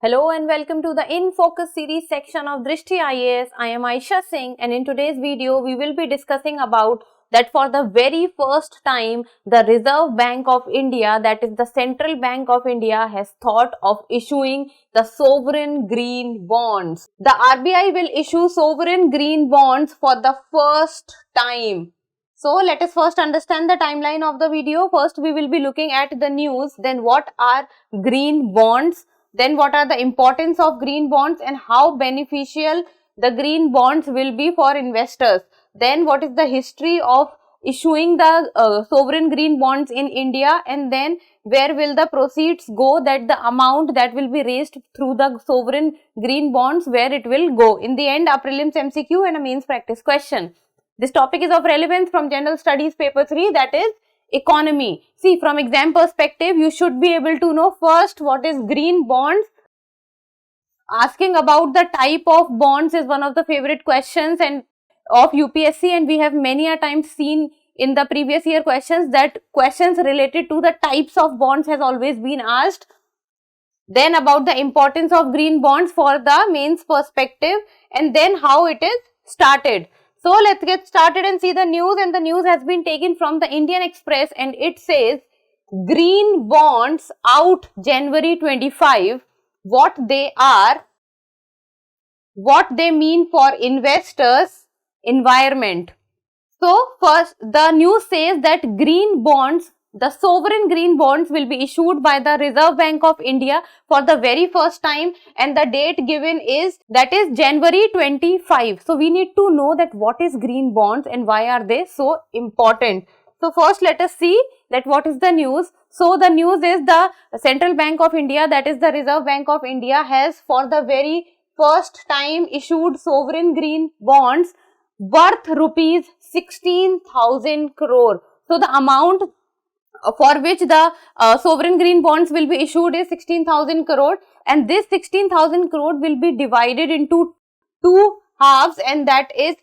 Hello and welcome to the In Focus series section of Drishti IAS. I am Aisha Singh, and in today's video we will be discussing about that for the very first time the Reserve Bank of India, that is the Central Bank of India, has thought of issuing the sovereign green bonds. The RBI will issue sovereign green bonds for the first time. So let us first understand the timeline of the video. First we will be looking at the news, then what are green bonds, then what are the importance of green bonds and how beneficial the green bonds will be for investors. Then what is the history of issuing the sovereign green bonds in India, and then where will the proceeds go, that the amount that will be raised through the sovereign green bonds, where it will go. In the end, a prelims MCQ and a mains practice question. This topic is of relevance from General Studies paper 3, that is economy. See, from exam perspective, you should be able to know first what is green bonds. Asking about the type of bonds is one of the favorite questions and of UPSC, and we have many a time seen in the previous year questions that questions related to the types of bonds has always been asked. Then about the importance of green bonds for the mains perspective, and then how it is started. So let's get started and see the news, and the news has been taken from the Indian Express, and it says green bonds out January 25, what they are, what they mean for investors, environment. So first the news says that green bonds, the sovereign green bonds will be issued by the Reserve Bank of India for the very first time, and the date given is, that is January 25. So we need to know that what is green bonds and why are they so important. So first let us see that what is the news. So the news is the Central Bank of India, that is the Reserve Bank of India, has for the very first time issued sovereign green bonds worth rupees 16,000 crore. So the amount for which the sovereign green bonds will be issued is 16,000 crore, and this 16,000 crore will be divided into two halves, and that is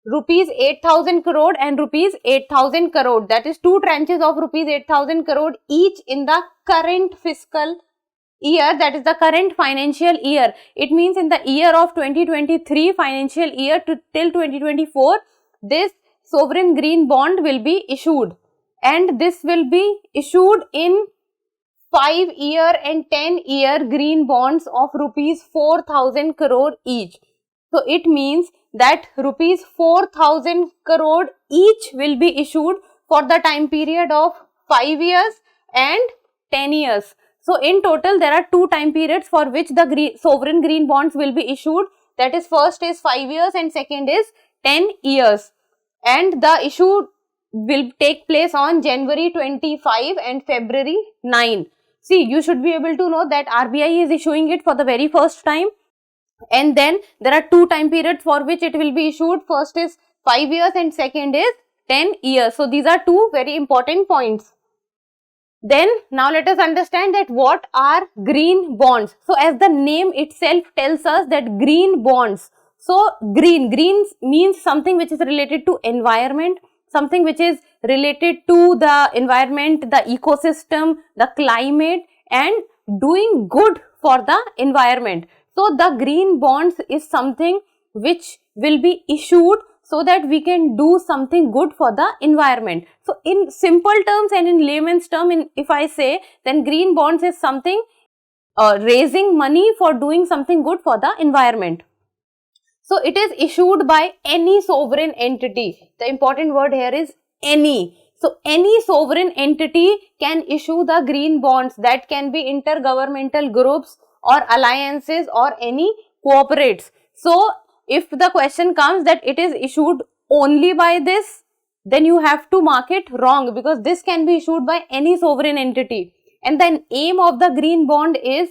rupees 8,000 crore and rupees 8,000 crore. That is two tranches of rupees 8,000 crore each in the current fiscal year, that is the current financial year. It means in the year of 2023 financial year to till 2024, this sovereign green bond will be issued, and this will be issued in 5-year and 10-year green bonds of rupees 4,000 crore each. So it means that rupees 4,000 crore each will be issued for the time period of 5 years and 10 years. So in total there are two time periods for which the sovereign green bonds will be issued, that is first is 5 years and second is 10 years, and the issue will take place on January 25 and February 9. See, you should be able to know that RBI is issuing it for the very first time, and then there are two time periods for which it will be issued. First is 5 years and second is 10 years. So these are two very important points. Then now let us understand that what are green bonds. So as the name itself tells us that green bonds. So green means something which is related to environment, something which is related to the environment, the ecosystem, the climate, and doing good for the environment. So the green bonds is something which will be issued so that we can do something good for the environment. So in simple terms and in layman's term, if I say, then green bonds is something raising money for doing something good for the environment. So it is issued by any sovereign entity. The important word here is any. So any sovereign entity can issue the green bonds. That can be intergovernmental groups or alliances or any cooperates. So if the question comes that it is issued only by this, then you have to mark it wrong, because this can be issued by any sovereign entity. And the aim of the green bond is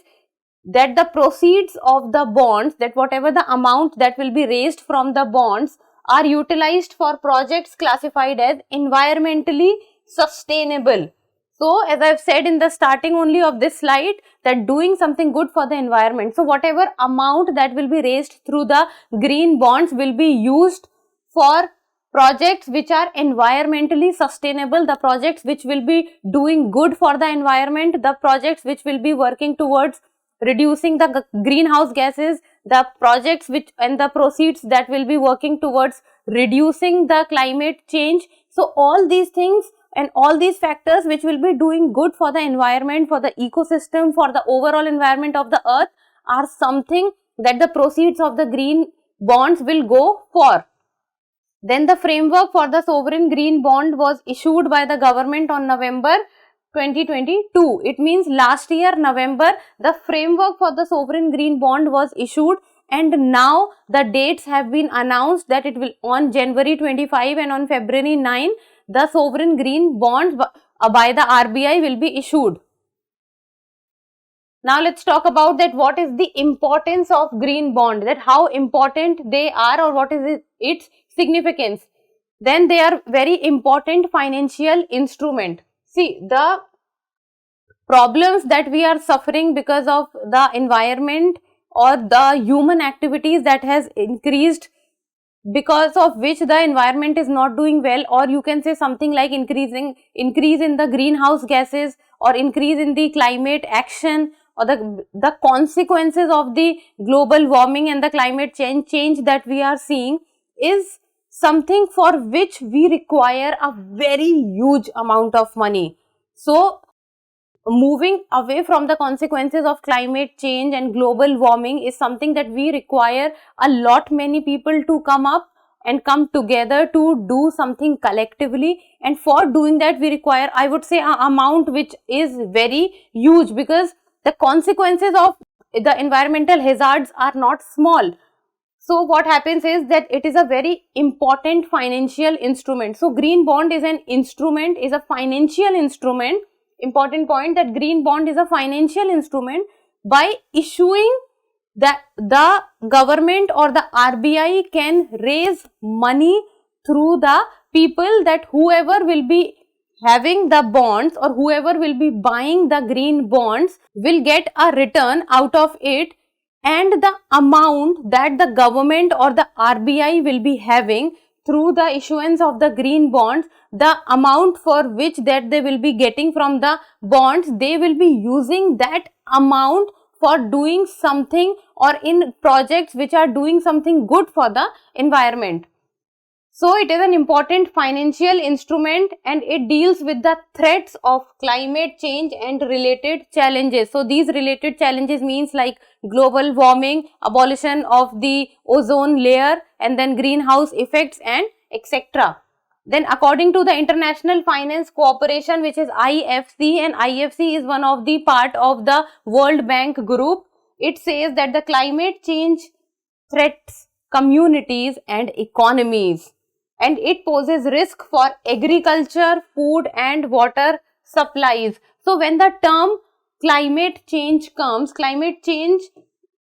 that the proceeds of the bonds, that whatever the amount that will be raised from the bonds, are utilized for projects classified as environmentally sustainable. So as I have said in the starting only of this slide, that doing something good for the environment. So whatever amount that will be raised through the green bonds will be used for projects which are environmentally sustainable, the projects which will be doing good for the environment, the projects which will be working towards reducing the greenhouse gases, the projects which and the proceeds that will be working towards reducing the climate change. So all these things and all these factors which will be doing good for the environment, for the ecosystem, for the overall environment of the earth are something that the proceeds of the green bonds will go for. Then the framework for the sovereign green bond was issued by the government on November 2022. It means last year November the framework for the sovereign green bond was issued, and now the dates have been announced that it will on January 25 and on February 9 the sovereign green bonds by the RBI will be issued. Now let's talk about that what is the importance of green bond, that how important they are or what is its significance. Then they are very important financial instrument. See, the problems that we are suffering because of the environment or the human activities that has increased, because of which the environment is not doing well, or you can say something like increase in the greenhouse gases or increase in the climate action, or the consequences of the global warming and the climate change that we are seeing is something for which we require a very huge amount of money. So moving away from the consequences of climate change and global warming is something that we require a lot many people to come up and come together to do something collectively, and for doing that we require, I would say, an amount which is very huge, because the consequences of the environmental hazards are not small. So what happens is that it is a very important financial instrument. So green bond is an instrument, is a financial instrument. Important point, that green bond is a financial instrument. By issuing that, the government or the RBI can raise money through the people, that whoever will be having the bonds or whoever will be buying the green bonds will get a return out of it, and the amount that the government or the RBI will be having through the issuance of the green bonds, the amount for which that they will be getting from the bonds, they will be using that amount for doing something or in projects which are doing something good for the environment. So it is an important financial instrument, and it deals with the threats of climate change and related challenges. So these related challenges means like global warming, abolition of the ozone layer, and then greenhouse effects and etc. Then according to the International Finance Cooperation, which is IFC, and IFC is one of the part of the World Bank group, it says that the climate change threats communities and economies, and it poses risk for agriculture, food and water supplies. So when the term climate change comes, climate change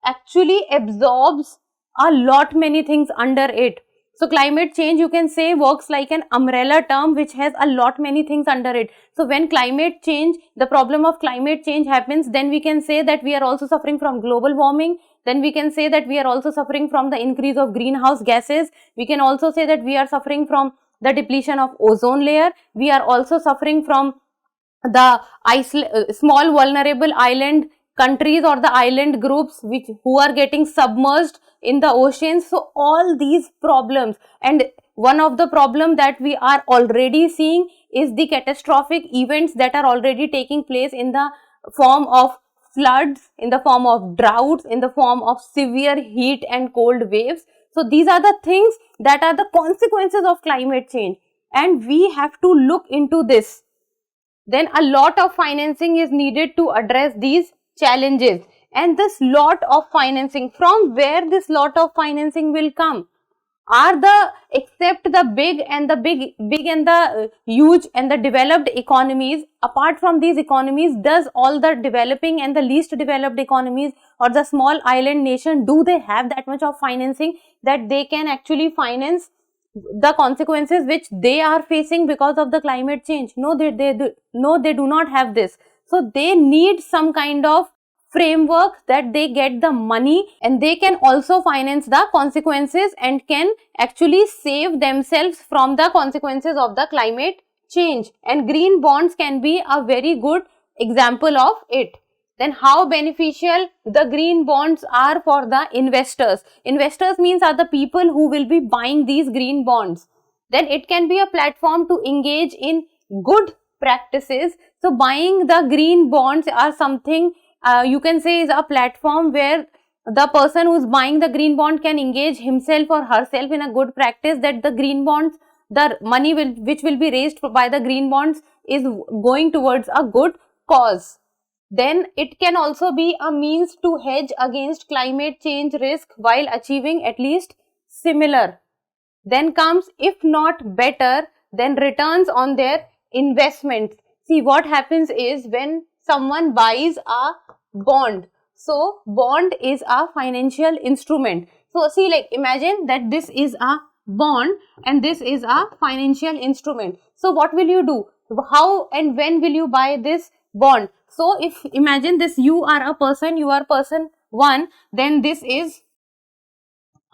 actually absorbs a lot many things under it. So climate change, you can say, works like an umbrella term which has a lot many things under it. So when climate change, the problem of climate change happens, then we can say that we are also suffering from global warming. Then we can say that we are also suffering from the increase of greenhouse gases. We can also say that we are suffering from the depletion of ozone layer. We are also suffering from the small vulnerable island countries or the island groups who are getting submerged in the oceans. So all these problems, and one of the problem that we are already seeing is the catastrophic events that are already taking place in the form of floods, in the form of droughts, in the form of severe heat and cold waves. So these are the things that are the consequences of climate change, and we have to look into this. Then a lot of financing is needed to address these challenges, and this lot of financing, from where this lot of financing will come? Except the big and the huge and the developed economies, apart from these economies, does all the developing and the least developed economies or the small island nation, do they have that much of financing that they can actually finance the consequences which they are facing because of the climate change? No, they do not have this. So they need some kind of framework that they get the money, and they can also finance the consequences and can actually save themselves from the consequences of the climate change, and green bonds can be a very good example of it. Then how beneficial the green bonds are for the investors. Investors means are the people who will be buying these green bonds. Then it can be a platform to engage in good practices. So buying the green bonds are something you can say is a platform where the person who is buying the green bond can engage himself or herself in a good practice, that the green bonds, the money which will be raised by the green bonds is going towards a good cause. Then it can also be a means to hedge against climate change risk while achieving at least similar. Then comes, if not better, then returns on their investments. See, what happens is when someone buys a bond, so bond is a financial instrument. So see, like imagine that this is a bond and this is a financial instrument. So what will you do? How and when will you buy this bond? So if imagine this, you are a person, you are person 1, then this is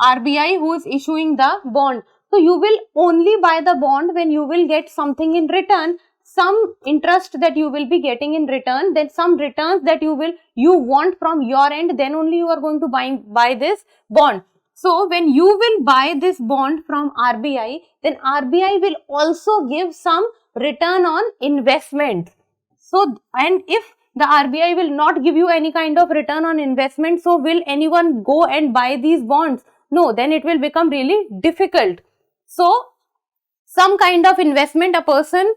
RBI who is issuing the bond. So you will only buy the bond when you will get something in return, some interest that you will be getting in return, then some returns that you want from your end, then only you are going to buy this bond. So when you will buy this bond from RBI, then RBI will also give some return on investment. So, and if the RBI will not give you any kind of return on investment, so will anyone go and buy these bonds? No, then it will become really difficult. So, some kind of investment a person,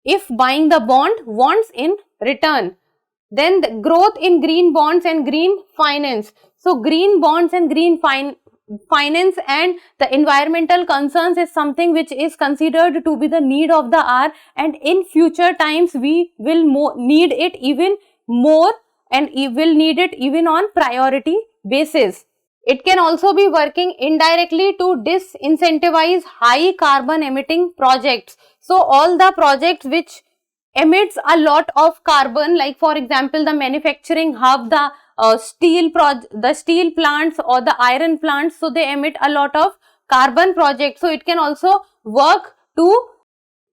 if buying the bond, wants in return. Then the growth in green bonds and green finance. So, green bonds and green finance and the environmental concerns is something which is considered to be the need of the hour, and in future times we will need it even more, and we will need it even on priority basis. It can also be working indirectly to disincentivize high carbon emitting projects. So all the projects which emits a lot of carbon, like for example the manufacturing hub, the steel plants or the iron plants, so they emit a lot of carbon projects. So it can also work to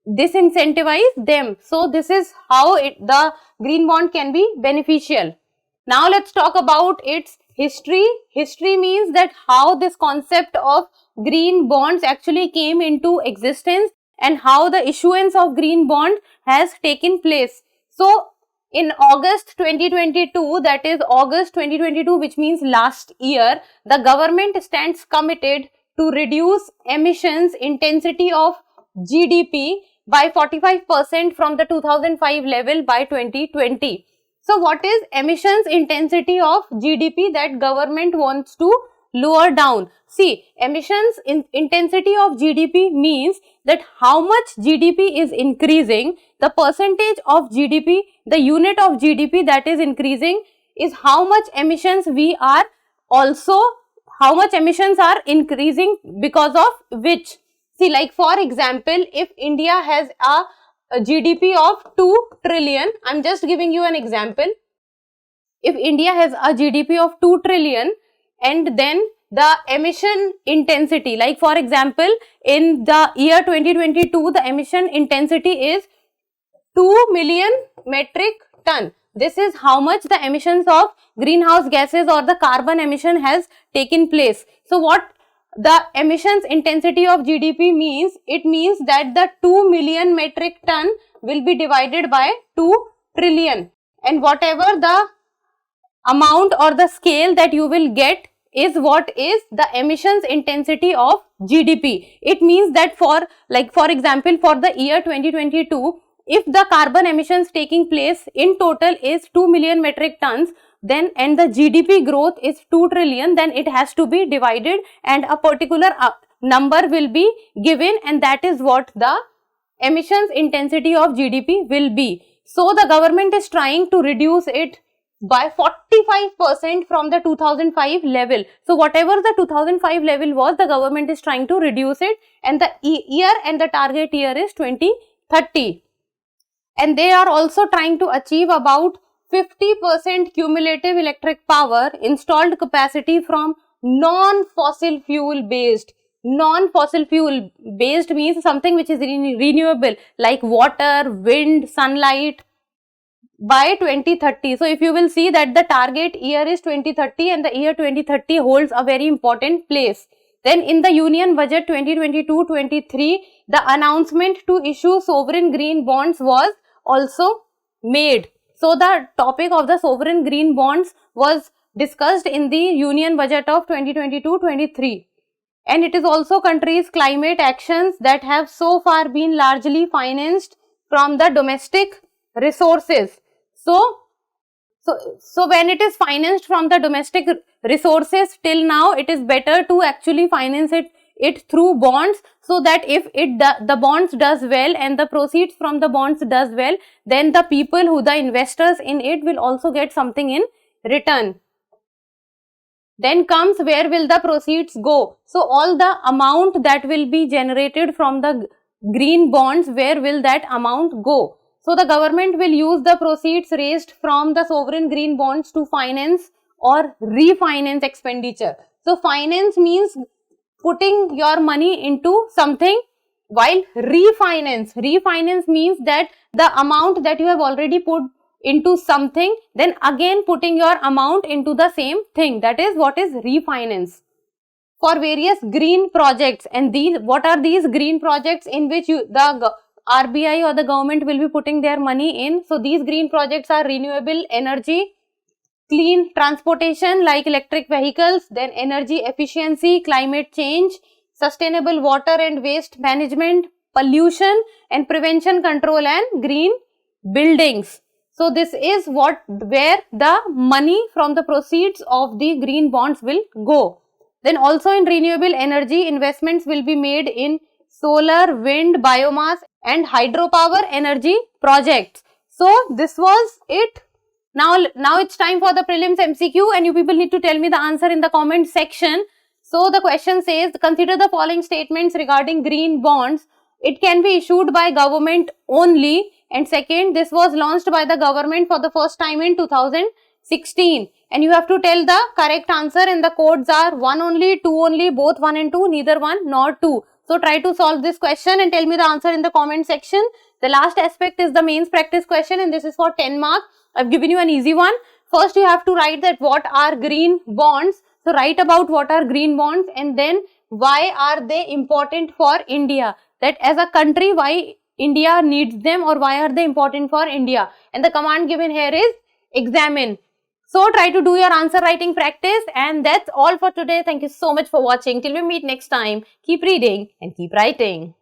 disincentivize them. So this is how the green bond can be beneficial. Now let's talk about its history. History means that how this concept of green bonds actually came into existence and how the issuance of green bond has taken place. So in August 2022, that is August 2022, which means last year, the government stands committed to reduce emissions intensity of GDP by 45% from the 2005 level by 2020. So what is emissions intensity of GDP that government wants to lower down? See, emissions intensity of GDP means that how much GDP is increasing, the percentage of GDP, the unit of GDP that is increasing is how much emissions we are also, how much emissions are increasing because of which. See, like for example, if India has a GDP of 2 trillion, I'm just giving you an example. If India has a GDP of 2 trillion and then the emission intensity, like for example, in the year 2022, the emission intensity is 2 million metric ton. This is how much the emissions of greenhouse gases or the carbon emission has taken place. So what the emissions intensity of GDP means, it means that the 2 million metric ton will be divided by 2 trillion, and whatever the amount or the scale that you will get is what is the emissions intensity of GDP. It means that for example, for the year 2022, if the carbon emissions taking place in total is 2 million metric tons, then and the GDP growth is 2 trillion, then it has to be divided and a particular number will be given, and that is what the emissions intensity of GDP will be. So the government is trying to reduce it by 45% from the 2005 level. So whatever the 2005 level was, the government is trying to reduce it, and the year and the target year is 2030. And they are also trying to achieve about 50% cumulative electric power installed capacity from non-fossil fuel based. Non-fossil fuel based means something which is renewable, like water, wind, sunlight. by 2030. So if you will see that the target year is 2030 and the year 2030 holds a very important place. Then in the Union Budget 2022-23, the announcement to issue sovereign green bonds was also made. So the topic of the sovereign green bonds was discussed in the Union Budget of 2022-23. And it is also countries' climate actions that have so far been largely financed from the domestic resources. So when it is financed from the domestic resources till now, it is better to actually finance it through bonds, so that if the bonds does well and the proceeds from the bonds does well, then the people who the investors in it will also get something in return. Then comes, where will the proceeds go? So all the amount that will be generated from the green bonds, where will that amount go? So the government will use the proceeds raised from the sovereign green bonds to finance or refinance expenditure. So finance means putting your money into something, while refinance means that the amount that you have already put into something, then again putting your amount into the same thing. That is what is refinance. For various green projects, and what are these green projects in which the RBI or the government will be putting their money in? So these green projects are renewable energy, clean transportation like electric vehicles, then energy efficiency, climate change, sustainable water and waste management, pollution and prevention control, and green buildings. So this is where the money from the proceeds of the green bonds will go. Then also in renewable energy, investments will be made in solar, wind, biomass and hydropower energy projects. So this was it. Now it's time for the prelims MCQ, and you people need to tell me the answer in the comment section. So the question says, consider the following statements regarding green bonds. It can be issued by government only. And second, this was launched by the government for the first time in 2016. And you have to tell the correct answer, and the codes are 1 only, 2 only, both 1 and 2, neither 1 nor 2. So try to solve this question and tell me the answer in the comment section. The last aspect is the mains practice question, and this is for 10 marks. I've given you an easy one. First you have to write that what are green bonds. So write about what are green bonds, and then why are they important for India. That as a country, why India needs them, or why are they important for India. And the command given here is examine. So try to do your answer writing practice, and that's all for today. Thank you so much for watching. Till we meet next time, keep reading and keep writing.